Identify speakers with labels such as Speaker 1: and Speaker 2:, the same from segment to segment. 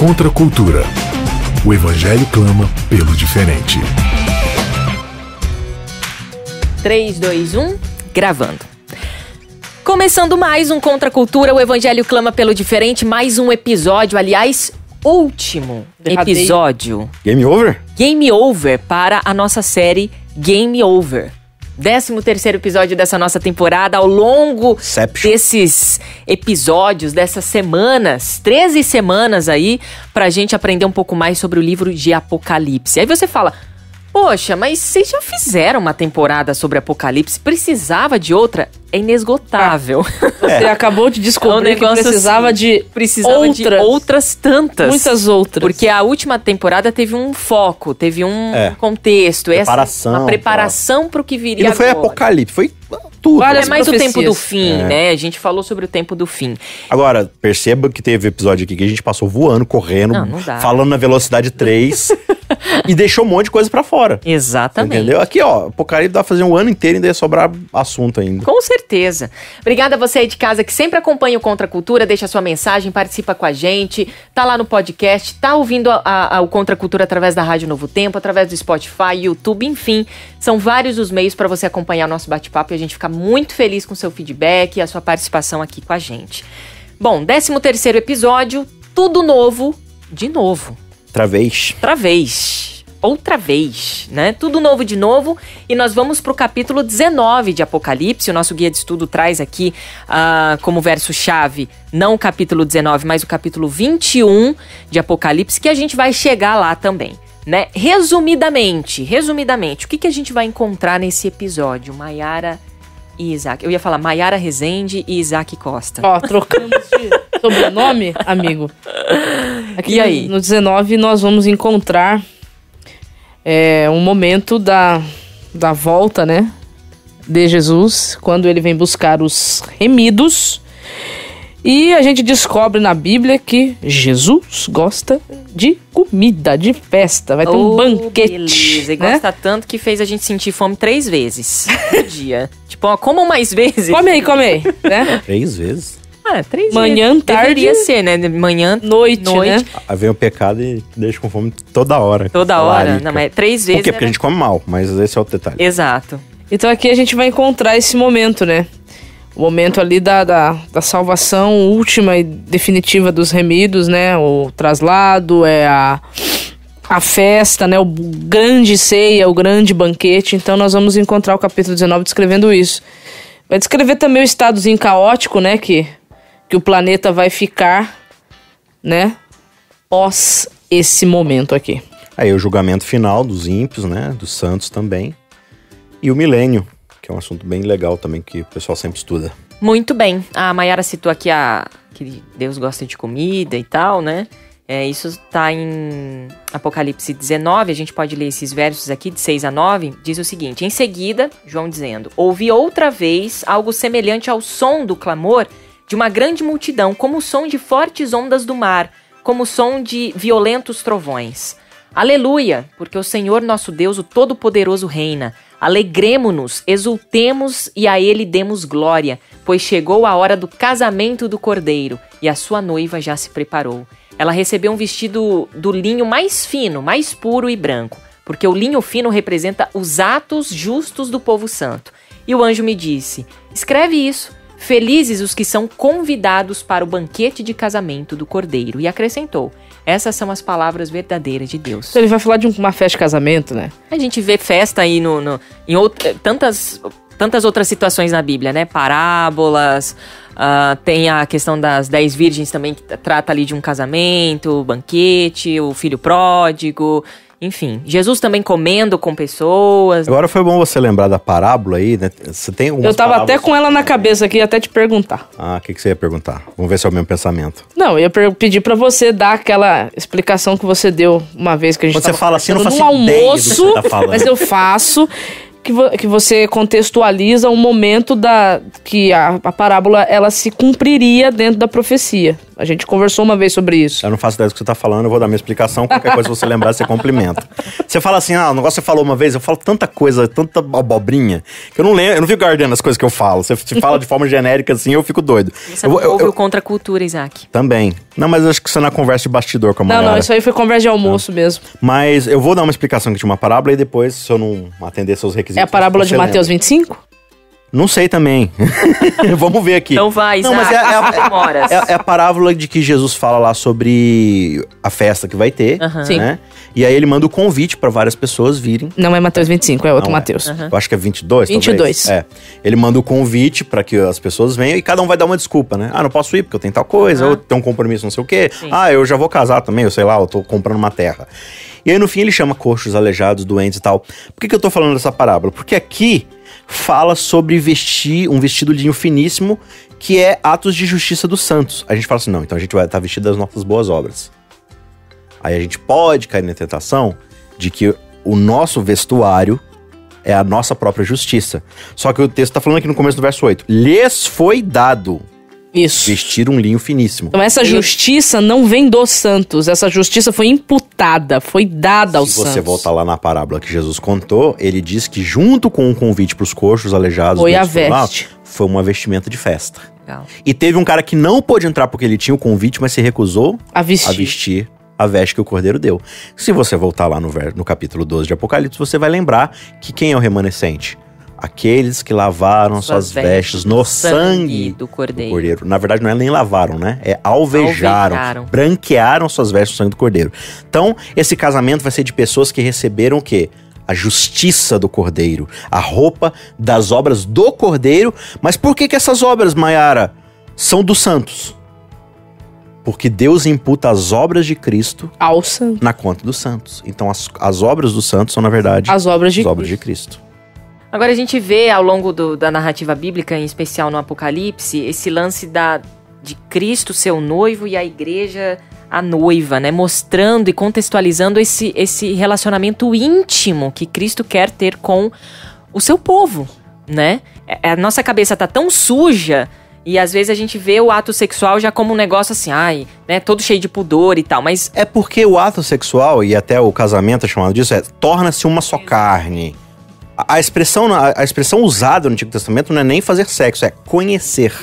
Speaker 1: Contra a cultura. O Evangelho clama pelo diferente.
Speaker 2: 3, 2, 1, gravando. Começando mais um Contra a Cultura, o Evangelho clama pelo diferente, mais um episódio, aliás, último episódio.
Speaker 3: Game over?
Speaker 2: Game over para a nossa série Game Over. 13º episódio dessa nossa temporada. Ao longo desses episódios, dessas semanas, 13 semanas aí, pra gente aprender um pouco mais sobre o livro de Apocalipse. Aí você fala, poxa, mas vocês já fizeram uma temporada sobre Apocalipse, precisava de outra? É inesgotável.
Speaker 4: Você acabou de descobrir que precisava assim,
Speaker 2: de outras tantas.
Speaker 4: Muitas outras.
Speaker 2: Porque a última temporada teve um foco, teve um contexto.
Speaker 3: Preparação.
Speaker 2: Uma preparação para o que viria
Speaker 3: agora. E não foi
Speaker 2: agora.
Speaker 3: Apocalipse, foi tudo.
Speaker 2: É mais o tempo do fim, né? A gente falou sobre o tempo do fim.
Speaker 3: Agora, perceba que teve episódio aqui que a gente passou voando, correndo,
Speaker 2: não dá.
Speaker 3: Falando na velocidade 3 e deixou um monte de coisa pra fora.
Speaker 2: Exatamente.
Speaker 3: Entendeu? Aqui, ó, Apocalipse dá pra fazer um ano inteiro e ainda ia sobrar assunto ainda.
Speaker 2: Com certeza. Obrigada a você aí de casa que sempre acompanha o Contra a Cultura, deixa sua mensagem, participa com a gente, tá lá no podcast, tá ouvindo o Contra a Cultura através da Rádio Novo Tempo, através do Spotify, YouTube, enfim, são vários os meios para você acompanhar o nosso bate-papo e a gente fica muito feliz com o seu feedback e a sua participação aqui com a gente. Bom, 13º episódio, tudo novo, de novo. Outra vez, né? Tudo novo de novo. E nós vamos para o capítulo 19 de Apocalipse. O nosso guia de estudo traz aqui como verso-chave, não o capítulo 19, mas o capítulo 21 de Apocalipse, que a gente vai chegar lá também, né? Resumidamente, o que a gente vai encontrar nesse episódio? Maiara e Isaac. Eu ia falar Maiara Rezende e Isaac Costa.
Speaker 4: Ó, trocamos de sobrenome, amigo. Aqui
Speaker 2: e aí?
Speaker 4: No 19 nós vamos encontrar um momento da volta, né, de Jesus, quando ele vem buscar os remidos. E a gente descobre na Bíblia que Jesus gosta de comida, de festa. Vai ter um banquete.
Speaker 2: Beleza. E
Speaker 4: né?
Speaker 2: gosta tanto que fez a gente sentir fome 3 vezes no dia. Tipo, ó, comam mais vezes.
Speaker 4: Come aí, né?
Speaker 3: 3 vezes?
Speaker 2: 3
Speaker 4: manhã,
Speaker 2: vezes.
Speaker 4: tarde.
Speaker 2: Deveria ser, né? Manhã,
Speaker 4: noite. Né?
Speaker 3: Aí vem o pecado e deixa com fome toda hora.
Speaker 2: Toda hora. Não, mas 3 vezes.
Speaker 3: Por quê? Porque a gente come mal, mas esse é o detalhe.
Speaker 2: Exato.
Speaker 4: Então aqui a gente vai encontrar esse momento, né? O momento ali da salvação última e definitiva dos remidos, né? O traslado, a festa, né? O grande ceia, o grande banquete. Então nós vamos encontrar o capítulo 19 descrevendo isso. Vai descrever também o estadozinho caótico, né? Que o planeta vai ficar, né? Pós esse momento aqui.
Speaker 3: Aí o julgamento final dos ímpios, né? Dos santos também. E o milênio, que é um assunto bem legal também, que o pessoal sempre estuda.
Speaker 2: Muito bem. A Maiara citou aqui que Deus gosta de comida e tal, né? Isso está em Apocalipse 19, a gente pode ler esses versos aqui, de 6 a 9, diz o seguinte: em seguida, João dizendo, ouvi outra vez algo semelhante ao som do clamor de uma grande multidão, como o som de fortes ondas do mar, como o som de violentos trovões. Aleluia, porque o Senhor nosso Deus, o Todo-Poderoso, reina. Alegremo-nos, exultemos e a Ele demos glória, pois chegou a hora do casamento do Cordeiro e a sua noiva já se preparou. Ela recebeu um vestido do linho mais fino, mais puro e branco, porque o linho fino representa os atos justos do povo santo. E o anjo me disse, escreve isso, felizes os que são convidados para o banquete de casamento do Cordeiro. E acrescentou, essas são as palavras verdadeiras de Deus.
Speaker 4: Ele vai falar de uma festa de casamento, né?
Speaker 2: A gente vê festa aí em tantas outras situações na Bíblia, né? Parábolas, tem a questão das 10 virgens também, que trata ali de um casamento, banquete, o filho pródigo, enfim. Jesus também comendo com pessoas.
Speaker 3: Agora foi bom você lembrar da parábola aí, né? Você tem algumas
Speaker 4: Eu tava
Speaker 3: parábolas...
Speaker 4: até com ela na cabeça aqui, até te perguntar.
Speaker 3: O que você ia perguntar? Vamos ver se é o mesmo pensamento.
Speaker 4: Não, eu ia pedir pra você dar aquela explicação que você deu uma vez que a gente
Speaker 3: Quando você fala assim, eu não faço
Speaker 4: no
Speaker 3: ideia
Speaker 4: almoço,
Speaker 3: do que você tá falando.
Speaker 4: Mas eu faço... Que você contextualiza um momento que a parábola ela se cumpriria dentro da profecia. A gente conversou uma vez sobre isso.
Speaker 3: Eu não faço ideia do que você tá falando, eu vou dar minha explicação. Qualquer coisa que você lembrar, você complementa. Você fala assim, o negócio que você falou uma vez, eu falo tanta coisa, tanta abobrinha, que eu não lembro, eu não fico guardando as coisas que eu falo. Você fala de forma genérica assim, eu fico doido.
Speaker 2: Você ouve o Contra a Cultura, Isaac.
Speaker 3: Também. Não, mas acho que isso é na conversa de bastidor com a Mayara.
Speaker 4: Não, isso aí foi conversa de almoço mesmo.
Speaker 3: Mas eu vou dar uma explicação aqui de uma parábola e depois, se eu não atender seus requisitos...
Speaker 4: É a parábola de Mateus 25?
Speaker 3: Não sei também. Vamos ver aqui.
Speaker 2: Então vai, Isaac,
Speaker 3: mas é a parábola de que Jesus fala lá sobre a festa que vai ter,
Speaker 4: Sim.
Speaker 3: né? E aí ele manda o convite para várias pessoas virem.
Speaker 4: Não é Mateus 25, é outro
Speaker 3: Não,
Speaker 4: Mateus.
Speaker 3: Eu acho que é 22,
Speaker 4: 22.
Speaker 3: talvez. Ele manda o convite para que as pessoas venham e cada um vai dar uma desculpa, né? Não posso ir porque eu tenho tal coisa, ou tenho um compromisso não sei o quê.
Speaker 2: Sim.
Speaker 3: Eu já vou casar também, eu sei lá, eu tô comprando uma terra. E aí no fim ele chama coxos, aleijados, doentes e tal. Por que eu tô falando dessa parábola? Porque aqui fala sobre vestir um vestido linho finíssimo, que é atos de justiça dos santos. A gente fala assim, não, então a gente vai estar vestido das nossas boas obras. Aí a gente pode cair na tentação de que o nosso vestuário é a nossa própria justiça. Só que o texto tá falando aqui no começo do verso 8. Lhes foi dado
Speaker 4: Isso.
Speaker 3: vestir um linho finíssimo.
Speaker 4: Então essa justiça não vem dos santos, essa justiça foi imputada, foi dada aos santos.
Speaker 3: Se você voltar lá na parábola que Jesus contou, ele diz que junto com o convite para os coxos, aleijados...
Speaker 4: Foi a veste.
Speaker 3: Foi uma vestimenta de festa.
Speaker 2: Legal.
Speaker 3: E teve um cara que não pôde entrar porque ele tinha o convite, mas se recusou
Speaker 4: A vestir.
Speaker 3: a veste que o Cordeiro deu. Se você voltar lá no capítulo 12 de Apocalipse, você vai lembrar que quem é o remanescente? Aqueles que lavaram suas vestes no sangue
Speaker 2: do Cordeiro.
Speaker 3: Na verdade, não é nem lavaram, né? É alvejaram. Branquearam suas vestes no sangue do Cordeiro. Então, esse casamento vai ser de pessoas que receberam o quê? A justiça do Cordeiro. A roupa das obras do Cordeiro. Mas por que essas obras, Mayara, são dos santos? Porque Deus imputa as obras de Cristo
Speaker 4: Ao santo.
Speaker 3: na conta dos santos. Então, as obras dos santos são, na verdade,
Speaker 4: As obras de
Speaker 3: Cristo.
Speaker 2: Agora a gente vê ao longo da narrativa bíblica, em especial no Apocalipse, esse lance de Cristo ser o noivo e a igreja a noiva, né? Mostrando e contextualizando esse relacionamento íntimo que Cristo quer ter com o seu povo, né? A nossa cabeça tá tão suja e às vezes a gente vê o ato sexual já como um negócio assim, né? Todo cheio de pudor e tal, mas...
Speaker 3: É porque o ato sexual, e até o casamento é chamado disso, torna-se uma só carne. A expressão usada no Antigo Testamento não é nem fazer sexo, é conhecer.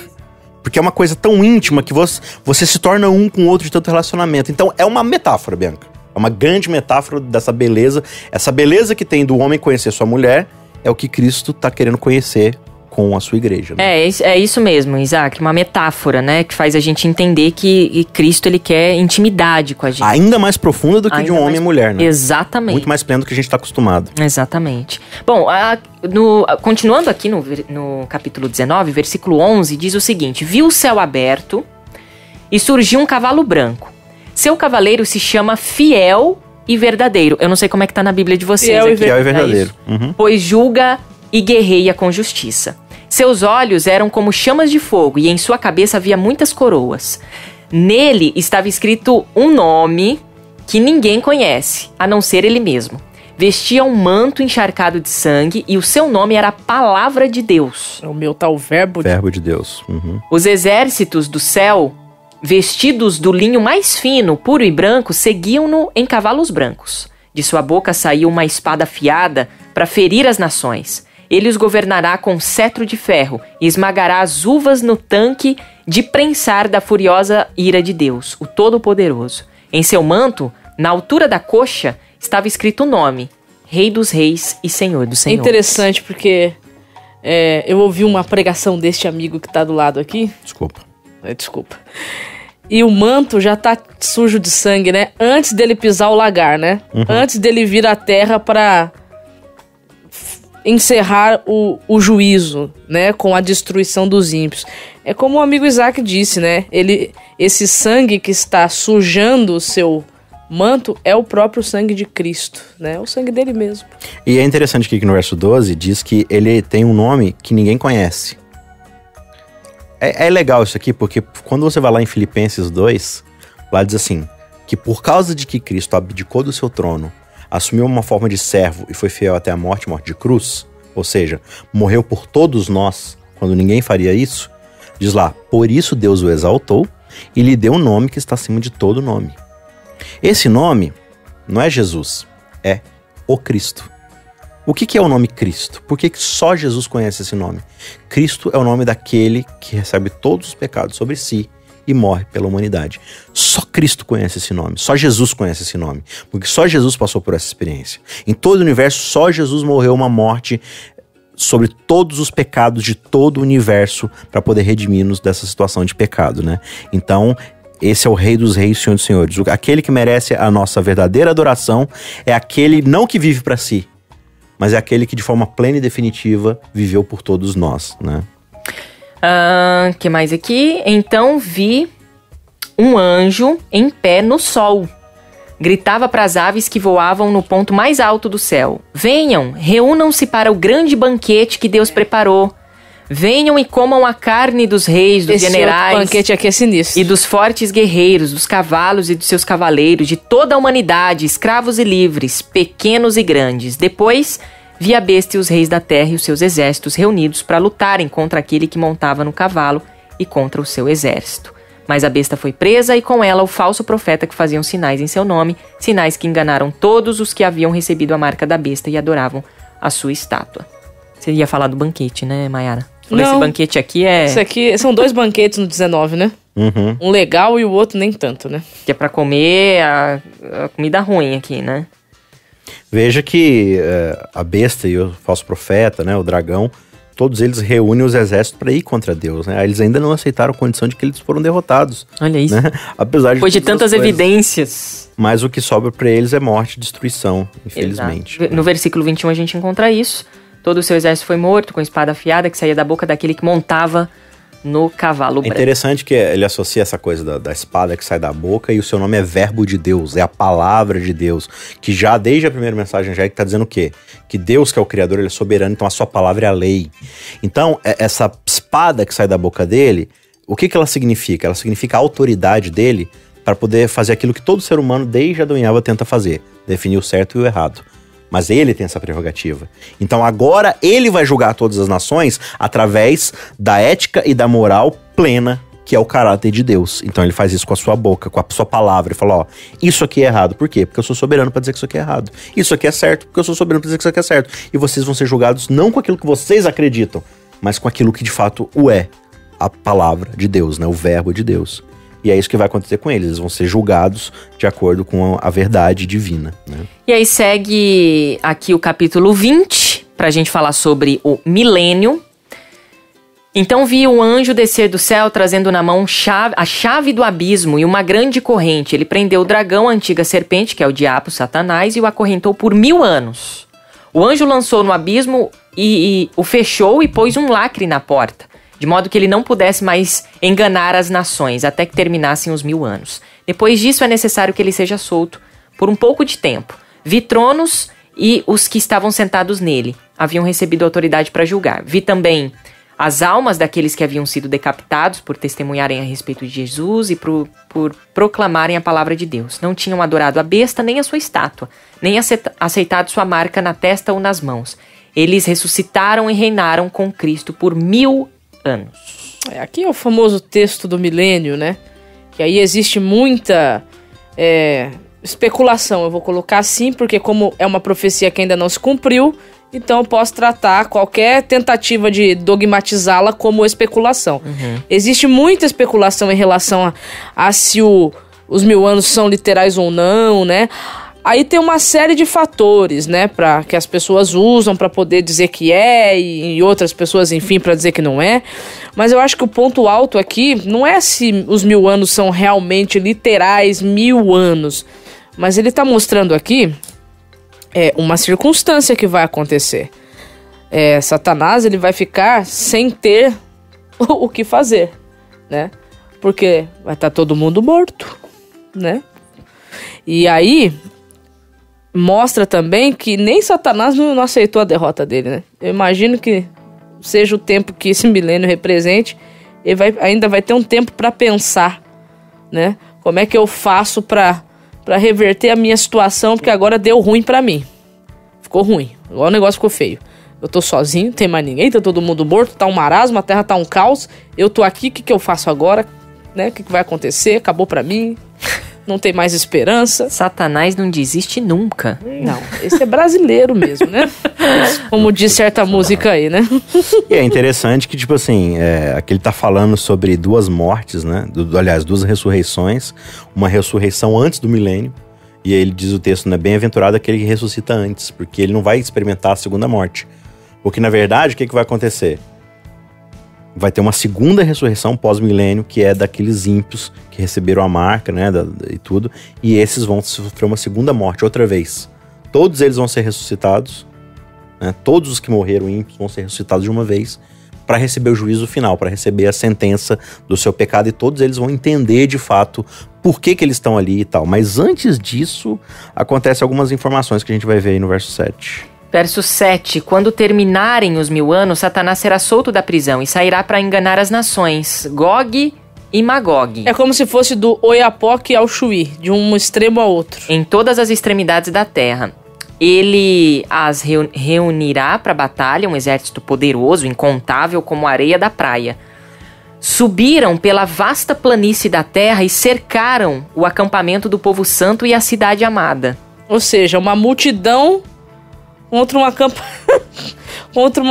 Speaker 3: Porque é uma coisa tão íntima que você se torna um com o outro de tanto relacionamento. Então é uma metáfora, Bianca. É uma grande metáfora dessa beleza. Essa beleza que tem do homem conhecer sua mulher é o que Cristo está querendo conhecer com a sua igreja. Né?
Speaker 2: É isso mesmo, Isaac. Uma metáfora, né? Que faz a gente entender que Cristo, ele quer intimidade com a gente.
Speaker 3: Ainda mais profunda do que de um homem e mulher, né?
Speaker 2: Exatamente.
Speaker 3: Muito mais pleno do que a gente está acostumado.
Speaker 2: Exatamente. Bom, continuando aqui no capítulo 19, versículo 11, diz o seguinte: viu o céu aberto e surgiu um cavalo branco. Seu cavaleiro se chama Fiel e Verdadeiro. Eu não sei como é que tá na Bíblia de vocês.
Speaker 3: Fiel e Verdadeiro. Uhum.
Speaker 2: Pois julga e guerreia com justiça. Seus olhos eram como chamas de fogo e em sua cabeça havia muitas coroas. Nele estava escrito um nome que ninguém conhece, a não ser ele mesmo. Vestia um manto encharcado de sangue e o seu nome era a Palavra de Deus.
Speaker 4: O meu tal verbo
Speaker 3: de Deus. Uhum.
Speaker 2: Os exércitos do céu, vestidos do linho mais fino, puro e branco, seguiam-no em cavalos brancos. De sua boca saiu uma espada afiada para ferir as nações. Ele os governará com cetro de ferro e esmagará as uvas no tanque de prensar da furiosa ira de Deus, o Todo-Poderoso. Em seu manto, na altura da coxa, estava escrito o nome: Rei dos Reis e Senhor dos Senhores.
Speaker 4: É interessante porque eu ouvi uma pregação deste amigo que tá do lado aqui.
Speaker 3: Desculpa.
Speaker 4: E o manto já tá sujo de sangue, né? Antes dele pisar o lagar, né?
Speaker 3: Uhum.
Speaker 4: Antes dele vir à terra para encerrar o juízo, né? Com a destruição dos ímpios. É como o amigo Isaac disse, né? Esse sangue que está sujando o seu manto é o próprio sangue de Cristo, né? É o sangue dele mesmo.
Speaker 3: E é interessante que aqui no verso 12 diz que ele tem um nome que ninguém conhece. É legal isso aqui, porque quando você vai lá em Filipenses 2, lá diz assim, que por causa de que Cristo abdicou do seu trono, assumiu uma forma de servo e foi fiel até a morte de cruz, ou seja, morreu por todos nós, quando ninguém faria isso, diz lá, por isso Deus o exaltou e lhe deu um nome que está acima de todo nome. Esse nome não é Jesus, é o Cristo. O que é o nome Cristo? Por que só Jesus conhece esse nome? Cristo é o nome daquele que recebe todos os pecados sobre si e morre pela humanidade. Só Cristo conhece esse nome, só Jesus conhece esse nome, porque só Jesus passou por essa experiência. Em todo o universo, só Jesus morreu uma morte sobre todos os pecados de todo o universo para poder redimir-nos dessa situação de pecado, né? Então, esse é o Rei dos Reis, Senhor dos Senhores. Aquele que merece a nossa verdadeira adoração é aquele não que vive para si, mas é aquele que de forma plena e definitiva viveu por todos nós, né?
Speaker 2: Que mais aqui? Então vi um anjo em pé no sol. Gritava para as aves que voavam no ponto mais alto do céu: venham, reúnam-se para o grande banquete que Deus preparou. Venham e comam a carne dos reis, dos generais.
Speaker 4: Esse banquete aqui é sinistro.
Speaker 2: E dos fortes guerreiros, dos cavalos e dos seus cavaleiros, de toda a humanidade, escravos e livres, pequenos e grandes. Depois vi a besta e os reis da terra e os seus exércitos reunidos para lutarem contra aquele que montava no cavalo e contra o seu exército. Mas a besta foi presa e com ela o falso profeta que fazia sinais em seu nome, sinais que enganaram todos os que haviam recebido a marca da besta e adoravam a sua estátua. Você ia falar do banquete, né, Mayara?
Speaker 4: Não.
Speaker 2: Esse banquete aqui é...
Speaker 4: Esse aqui são 2 banquetes no 19, né?
Speaker 3: Uhum.
Speaker 4: Um legal e o outro nem tanto, né?
Speaker 2: Que é pra comer a comida ruim aqui, né?
Speaker 3: Veja que a besta e o falso profeta, né, o dragão, todos eles reúnem os exércitos para ir contra Deus, né? Eles ainda não aceitaram a condição de que eles foram derrotados.
Speaker 2: Olha isso.
Speaker 3: Né? Apesar
Speaker 2: Depois de
Speaker 3: todas
Speaker 2: tantas
Speaker 3: as coisas.
Speaker 2: evidências.
Speaker 3: Mas o que sobra para eles é morte e destruição, infelizmente.
Speaker 2: Exato. No versículo 21 a gente encontra isso. Todo o seu exército foi morto com espada afiada que saía da boca daquele que montava no cavalo
Speaker 3: É
Speaker 2: branco.
Speaker 3: interessante que ele associa essa coisa da espada que sai da boca e o seu nome é verbo de Deus, é a palavra de Deus, que já desde a primeira mensagem já está dizendo o quê? Que Deus, que é o Criador, ele é soberano, então a sua palavra é a lei. Então, essa espada que sai da boca dele, o que ela significa? Ela significa a autoridade dele para poder fazer aquilo que todo ser humano desde Adão e Eva tenta fazer, definir o certo e o errado. Mas ele tem essa prerrogativa. Então agora ele vai julgar todas as nações através da ética e da moral plena, que é o caráter de Deus. Então ele faz isso com a sua boca, com a sua palavra. Ele fala, ó, isso aqui é errado. Por quê? Porque eu sou soberano para dizer que isso aqui é errado. Isso aqui é certo, porque eu sou soberano para dizer que isso aqui é certo. E vocês vão ser julgados não com aquilo que vocês acreditam, mas com aquilo que de fato o é. A palavra de Deus, né? O verbo de Deus. E é isso que vai acontecer com eles. Eles vão ser julgados de acordo com a verdade divina, né?
Speaker 2: E aí segue aqui o capítulo 20, pra gente falar sobre o milênio. Então vi um anjo descer do céu, trazendo na mão a chave do abismo e uma grande corrente. Ele prendeu o dragão, a antiga serpente, que é o diabo, Satanás, e o acorrentou por 1000 anos. O anjo lançou no abismo e o fechou e pôs um lacre na porta, de modo que ele não pudesse mais enganar as nações, até que terminassem os 1000 anos. Depois disso, é necessário que ele seja solto por um pouco de tempo. Vi tronos e os que estavam sentados nele haviam recebido autoridade para julgar. Vi também as almas daqueles que haviam sido decapitados por testemunharem a respeito de Jesus e por proclamarem a palavra de Deus. Não tinham adorado a besta nem a sua estátua, nem aceitado sua marca na testa ou nas mãos. Eles ressuscitaram e reinaram com Cristo por 1000 anos.
Speaker 4: Aqui é o famoso texto do milênio, né? Que aí existe muita especulação, eu vou colocar assim, porque como é uma profecia que ainda não se cumpriu, então eu posso tratar qualquer tentativa de dogmatizá-la como especulação. Existe muita especulação em relação a se os 1000 anos são literais ou não, né? Aí tem uma série de fatores, né, que as pessoas usam para poder dizer que é e outras pessoas, enfim, para dizer que não é. Mas eu acho que o ponto alto aqui não é se os 1000 anos são realmente literais 1000 anos, mas ele tá mostrando aqui uma circunstância que vai acontecer. Satanás, ele vai ficar sem ter o que fazer, né? Porque vai estar todo mundo morto, né? E aí mostra também que nem Satanás não aceitou a derrota dele, né? Eu imagino que seja o tempo que esse milênio represente, ele ainda vai ter um tempo para pensar, né? Como é que eu faço para reverter a minha situação, porque agora deu ruim para mim. Ficou ruim, agora o negócio ficou feio. Eu tô sozinho, não tem mais ninguém, tá todo mundo morto, tá um marasmo, a terra tá um caos. Eu tô aqui, o que eu faço agora? né? O que vai acontecer? Acabou pra mim. Não tem mais esperança.
Speaker 2: Satanás não desiste nunca.
Speaker 4: Não, esse é brasileiro mesmo, né? Como diz certa música aí, né?
Speaker 3: E é interessante que, tipo assim, aqui ele tá falando sobre duas mortes, né? Aliás, duas ressurreições. Uma ressurreição antes do milênio. E aí ele diz o texto, né? Bem-aventurado aquele que ressuscita antes, porque ele não vai experimentar a segunda morte. Porque, na verdade, o que vai acontecer? Vai ter uma segunda ressurreição pós-milênio, que é daqueles ímpios que receberam a marca, né, e tudo, e esses vão sofrer uma segunda morte, outra vez. Todos eles vão ser ressuscitados, né, todos os que morreram ímpios vão ser ressuscitados de uma vez, para receber o juízo final, para receber a sentença do seu pecado, e todos eles vão entender, de fato, por que eles estão ali e tal. Mas antes disso, acontecem algumas informações que a gente vai ver aí no verso 7.
Speaker 2: Verso 7. Quando terminarem os 1000 anos, Satanás será solto da prisão e sairá para enganar as nações, Gog e Magog.
Speaker 4: É como se fosse do Oiapoque ao Chuí, de um extremo ao outro.
Speaker 2: Em todas as extremidades da terra. Ele as reunirá para a batalha, um exército poderoso, incontável como a areia da praia. Subiram pela vasta planície da terra e cercaram o acampamento do povo santo e a cidade amada.
Speaker 4: Ou seja, uma multidão contra um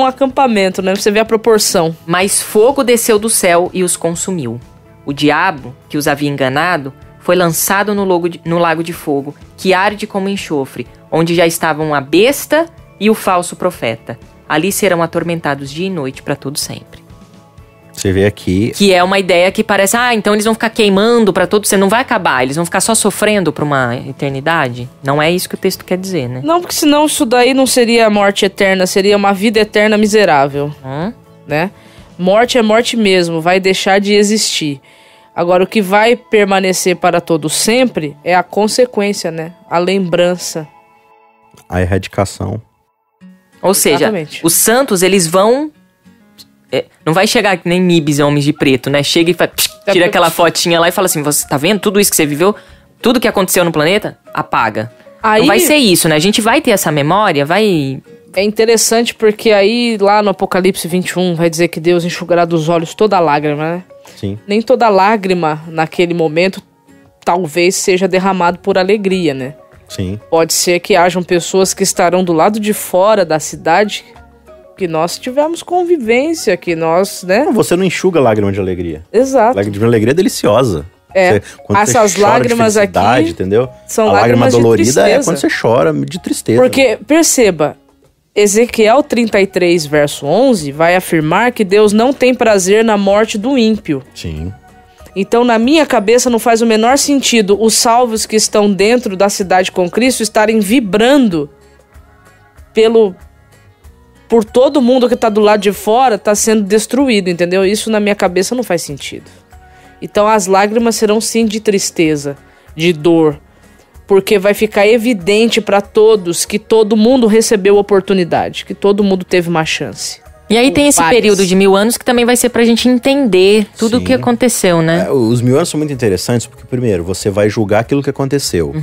Speaker 4: acampamento, né? Você vê a proporção.
Speaker 2: Mas fogo desceu do céu e os consumiu. O diabo, que os havia enganado, foi lançado no lago de fogo, que arde como enxofre, onde já estavam a besta e o falso profeta. Ali serão atormentados dia e noite para todo sempre.
Speaker 3: Você vê aqui...
Speaker 2: Que é uma ideia que parece, então eles vão ficar queimando para todo sempre, não vai acabar, eles vão ficar só sofrendo por uma eternidade? Não é isso que o texto quer dizer, né?
Speaker 4: Não, porque senão isso daí não seria morte eterna, seria uma vida eterna miserável, né? Morte é morte mesmo, vai deixar de existir. Agora, o que vai permanecer para todo sempre é a consequência, né? A lembrança.
Speaker 3: A erradicação.
Speaker 2: Ou seja,
Speaker 4: exatamente.
Speaker 2: Os santos, eles vão... não vai chegar que nem Nibs, Homens de Preto, né? Chega e tira aquela fotinha lá e fala assim, você tá vendo tudo isso que você viveu? Tudo que aconteceu no planeta? Apaga.
Speaker 4: Aí,
Speaker 2: não vai ser isso, né? A gente vai ter essa memória, vai...
Speaker 4: É interessante porque aí lá no Apocalipse 21 vai dizer que Deus enxugará dos olhos toda lágrima, né?
Speaker 3: Sim.
Speaker 4: Nem toda lágrima naquele momento talvez seja derramado por alegria, né?
Speaker 3: Sim.
Speaker 4: Pode ser que hajam pessoas que estarão do lado de fora da cidade... que nós tivemos convivência, que nós, né?
Speaker 3: Você não enxuga lágrima de alegria.
Speaker 4: Exato.
Speaker 3: Lágrima de alegria é deliciosa.
Speaker 4: Quando essas
Speaker 3: você chora
Speaker 4: lágrimas
Speaker 3: de felicidade,
Speaker 4: aqui
Speaker 3: entendeu?
Speaker 4: são
Speaker 3: a
Speaker 4: lágrimas
Speaker 3: lágrima dolorida
Speaker 4: de tristeza.
Speaker 3: é quando você chora de tristeza.
Speaker 4: Porque, perceba, Ezequiel 33, verso 11, vai afirmar que Deus não tem prazer na morte do ímpio.
Speaker 3: Sim.
Speaker 4: Então, na minha cabeça, não faz o menor sentido os salvos que estão dentro da cidade com Cristo estarem vibrando por todo mundo que tá do lado de fora, tá sendo destruído, entendeu? Isso na minha cabeça não faz sentido. Então as lágrimas serão sim de tristeza, de dor, porque vai ficar evidente para todos que todo mundo recebeu oportunidade, que todo mundo teve uma chance.
Speaker 2: E aí tem esse período de 1000 anos que também vai ser pra gente entender tudo o que aconteceu, né?
Speaker 3: Os 1000 anos são muito interessantes porque, primeiro, você vai julgar aquilo que aconteceu,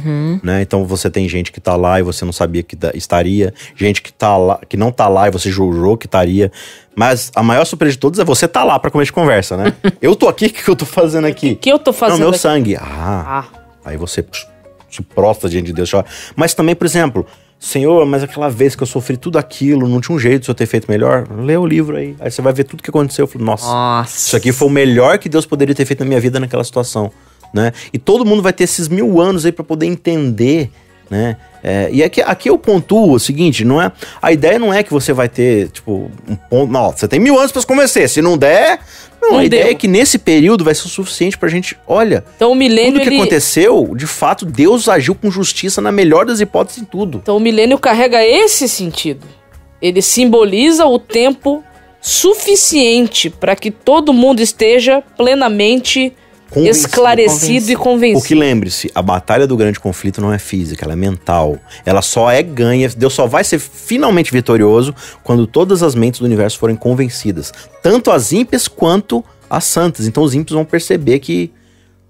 Speaker 3: né? Então você tem gente que tá lá e você não sabia que estaria, gente que tá lá, que não tá lá e você julgou que estaria. Mas a maior surpresa de todos é você tá lá pra começo de conversa, né? Eu tô aqui, o que eu tô fazendo aqui?
Speaker 4: O que eu tô fazendo
Speaker 3: meu
Speaker 4: aqui?
Speaker 3: sangue. Aí você se prostra diante de Deus. Chora. Mas também, por exemplo... Senhor, mas aquela vez que eu sofri tudo aquilo, não tinha um jeito de eu ter feito melhor? Lê o livro aí. Aí você vai ver tudo que aconteceu. Eu falo, nossa, isso aqui foi o melhor que Deus poderia ter feito na minha vida naquela situação, né? E todo mundo vai ter esses 1000 anos aí pra poder entender, né? E aqui eu pontuo o seguinte, não é... A ideia não é que você vai ter, tipo, um ponto... Não, você tem 1000 anos pra se convencer. Se não der... Não, a ideia é que nesse período vai ser o suficiente pra gente... Olha,
Speaker 4: então, o milênio,
Speaker 3: tudo que aconteceu, de fato, Deus agiu com justiça na melhor das hipóteses em tudo.
Speaker 4: Então o milênio carrega esse sentido. Ele simboliza o tempo suficiente para que todo mundo esteja plenamente esclarecido e convencido.
Speaker 3: Porque lembre-se, a batalha do grande conflito não é física, ela é mental. Ela só é ganha, Deus só vai ser finalmente vitorioso quando todas as mentes do universo forem convencidas. Tanto as ímpias quanto as santas. Então os ímpios vão perceber que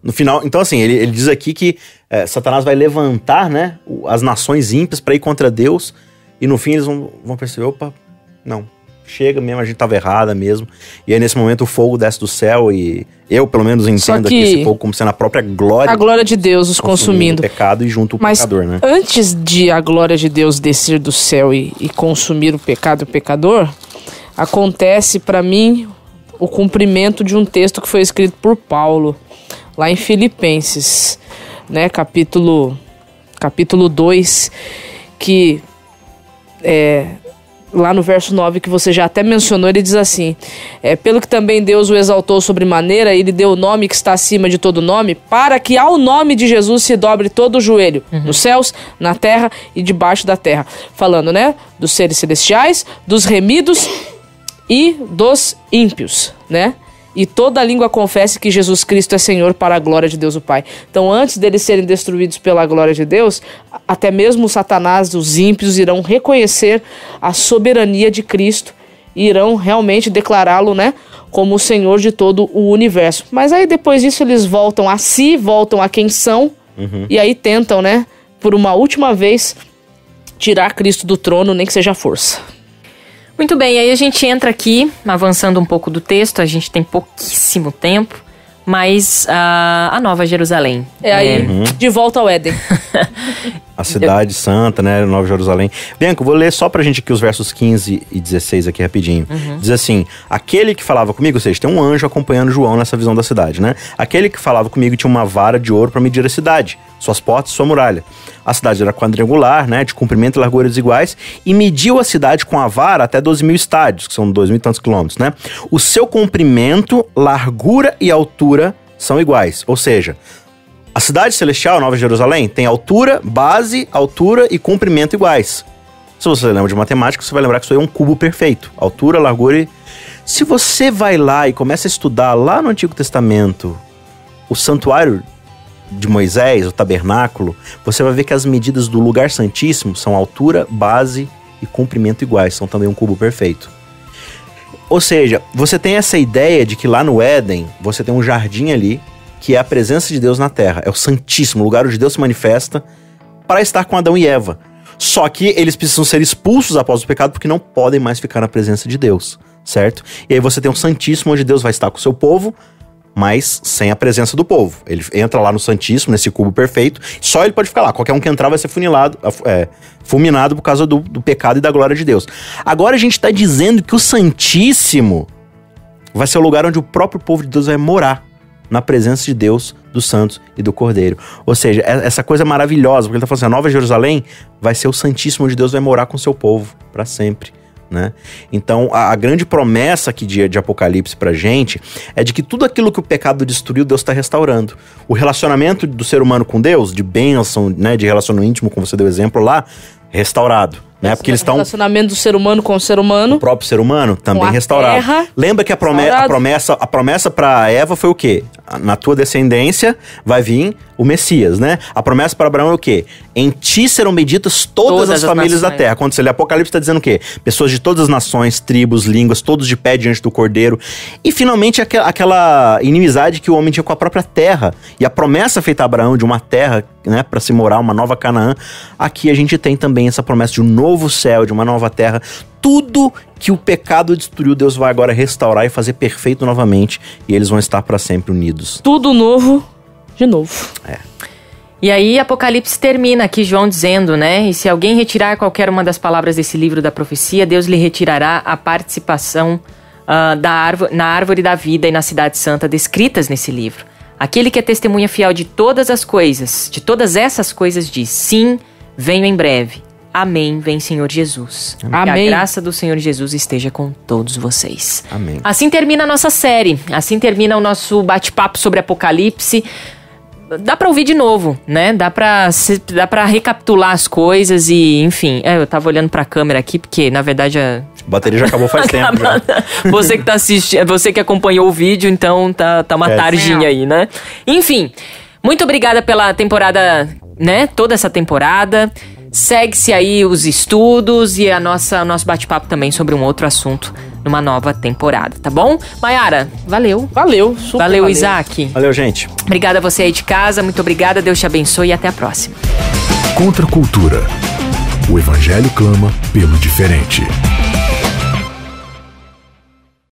Speaker 3: no final... Então assim, ele diz aqui que Satanás vai levantar, né, as nações ímpias para ir contra Deus e no fim eles vão perceber, opa, não. chega mesmo, a gente tava errada mesmo. E aí nesse momento o fogo desce do céu e eu pelo menos entendo aqui esse fogo como sendo a própria glória.
Speaker 4: A glória de Deus os consumindo.
Speaker 3: O pecado e junto o pecador, né?
Speaker 4: Antes de a glória de Deus descer do céu e consumir o pecado e o pecador, acontece para mim o cumprimento de um texto que foi escrito por Paulo, lá em Filipenses, né, capítulo 2, que lá no verso 9, que você já até mencionou, ele diz assim: pelo que também Deus o exaltou sobremaneira, ele deu o nome que está acima de todo nome, para que ao nome de Jesus se dobre todo o joelho, nos céus, na terra e debaixo da terra. Falando, né, dos seres celestiais, dos remidos e dos ímpios, né? E toda língua confesse que Jesus Cristo é Senhor, para a glória de Deus o Pai. Então, antes deles serem destruídos pela glória de Deus, até mesmo Satanás, os ímpios, irão reconhecer a soberania de Cristo e irão realmente declará-lo, né, como o Senhor de todo o universo. Mas aí, depois disso, eles voltam a si, voltam a quem são, e aí tentam, né, por uma última vez, tirar Cristo do trono, nem que seja à força.
Speaker 2: Muito bem, aí a gente entra aqui, avançando um pouco do texto, a gente tem pouquíssimo tempo, mas a Nova Jerusalém.
Speaker 4: De volta ao Éden.
Speaker 3: A cidade santa, né, Nova Jerusalém. Bianca, vou ler só pra gente aqui os versos 15 e 16 aqui rapidinho. Diz assim: aquele que falava comigo, ou seja, tem um anjo acompanhando João nessa visão da cidade, né? Aquele que falava comigo tinha uma vara de ouro pra medir a cidade, suas portas e sua muralha. A cidade era quadrangular, né, de comprimento e largura desiguais, e mediu a cidade com a vara até 12.000 estádios, que são 2.000 e tantos quilômetros, né? O seu comprimento, largura e altura são iguais, ou seja, a cidade celestial, Nova Jerusalém, tem altura, base, altura e comprimento iguais. Se você lembra de matemática, você vai lembrar que isso aí é um cubo perfeito. Altura, largura e... Se você vai lá e começa a estudar lá no Antigo Testamento o santuário de Moisés, o tabernáculo, você vai ver que as medidas do lugar santíssimo são altura, base e comprimento iguais. São também um cubo perfeito. Ou seja, você tem essa ideia de que lá no Éden, você tem um jardim ali, que é a presença de Deus na terra. É o Santíssimo, o lugar onde Deus se manifesta para estar com Adão e Eva. Só que eles precisam ser expulsos após o pecado porque não podem mais ficar na presença de Deus, certo? E aí você tem o Santíssimo, onde Deus vai estar com o seu povo, mas sem a presença do povo. Ele entra lá no Santíssimo, nesse cubo perfeito, só ele pode ficar lá. Qualquer um que entrar vai ser fulminado por causa do pecado e da glória de Deus. Agora a gente está dizendo que o Santíssimo vai ser o lugar onde o próprio povo de Deus vai morar, na presença de Deus, dos santos e do Cordeiro. Ou seja, essa coisa maravilhosa, porque ele está falando assim, a Nova Jerusalém vai ser o Santíssimo, onde Deus vai morar com o seu povo para sempre, né? Então, a grande promessa aqui de Apocalipse pra gente é de que tudo aquilo que o pecado destruiu, Deus está restaurando. O relacionamento do ser humano com Deus, de bênção, né, de relacionamento íntimo, como você deu exemplo lá, restaurado. Né? Porque eles estão...
Speaker 4: relacionamento do ser humano com o ser humano.
Speaker 3: O próprio ser humano também restaurado.
Speaker 4: Terra,
Speaker 3: lembra que a promessa para Eva foi o quê? Na tua descendência vai vir o Messias, né? A promessa para Abraão é o quê? Em ti serão benditas todas as famílias da terra. Quando você lê Apocalipse, está dizendo o quê? Pessoas de todas as nações, tribos, línguas, todos de pé diante do Cordeiro. E finalmente aquela inimizade que o homem tinha com a própria terra. E a promessa feita a Abraão de uma terra, né, para se morar, uma nova Canaã. Aqui a gente tem também essa promessa de um novo céu, de uma nova terra. Tudo que o pecado destruiu, Deus vai agora restaurar e fazer perfeito novamente. E eles vão estar para sempre unidos.
Speaker 4: Tudo novo, de novo.
Speaker 2: E aí Apocalipse termina aqui, João dizendo, né? E se alguém retirar qualquer uma das palavras desse livro da profecia, Deus lhe retirará a participação na árvore da vida e na cidade santa descritas nesse livro. Aquele que é testemunha fiel de todas as coisas, de todas essas coisas diz: sim, venho em breve. Amém, vem Senhor Jesus.
Speaker 4: Amém.
Speaker 2: Que a graça do Senhor Jesus esteja com todos vocês.
Speaker 3: Amém.
Speaker 2: Assim termina a nossa série, assim termina o nosso bate-papo sobre Apocalipse. Dá pra ouvir de novo, né? Dá pra recapitular as coisas e, enfim... eu tava olhando pra câmera aqui, porque, na verdade... A
Speaker 3: bateria já acabou faz tempo. Já.
Speaker 2: Você que tá assistindo, você que acompanhou o vídeo, então tá uma tardinha aí, né? Enfim, muito obrigada pela temporada, né? Toda essa temporada. Segue-se aí os estudos e nosso bate-papo também sobre um outro assunto numa nova temporada, tá bom? Maiara, valeu.
Speaker 4: Valeu, super
Speaker 2: valeu. Isaac.
Speaker 3: Valeu, gente.
Speaker 2: Obrigada a você aí de casa, muito obrigada, Deus te abençoe e até a próxima.
Speaker 1: Contra a cultura. O Evangelho clama pelo diferente.